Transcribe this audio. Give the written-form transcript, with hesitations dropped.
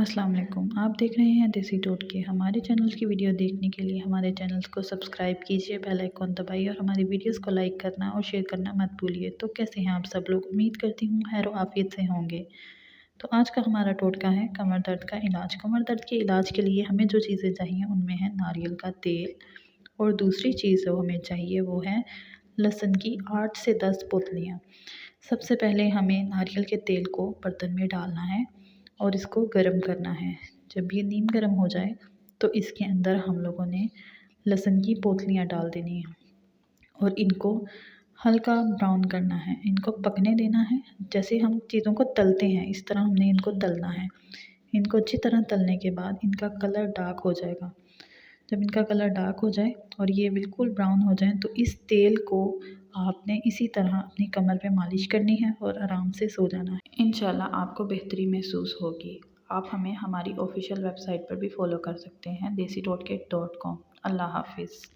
अस्सलाम वालेकुम। आप देख रहे हैं देसी टोटके। हमारे चैनल की वीडियो देखने के लिए हमारे चैनल को सब्सक्राइब कीजिए, बेल आइकॉन दबाइए और हमारी वीडियोस को लाइक करना और शेयर करना मत भूलिए। तो कैसे हैं आप सब लोग? उम्मीद करती हूँ खैर आफियत से होंगे। तो आज का हमारा टोटका है कमर दर्द का इलाज। कमर दर्द के इलाज के लिए हमें जो चीज़ें चाहिए उनमें है नारियल का तेल, और दूसरी चीज़ जो हमें चाहिए वो है लहसुन की 8 से 10 पोटलियाँ। सबसे पहले हमें नारियल के तेल को बर्तन में डालना है और इसको गर्म करना है। जब ये नीम गर्म हो जाए तो इसके अंदर हम लोगों ने लहसुन की पोटलियाँ डाल देनी है और इनको हल्का ब्राउन करना है। इनको पकने देना है, जैसे हम चीज़ों को तलते हैं इस तरह हमने इनको तलना है। इनको अच्छी तरह तलने के बाद इनका कलर डार्क हो जाएगा। जब इनका कलर डार्क हो जाए और ये बिल्कुल ब्राउन हो जाए तो इस तेल को आपने इसी तरह अपनी कमर पे मालिश करनी है और आराम से सो जाना है। इंशाल्लाह आपको बेहतरी महसूस होगी। आप हमें हमारी ऑफिशियल वेबसाइट पर भी फॉलो कर सकते हैं, desitotkit.com। अल्लाह हाफिज़।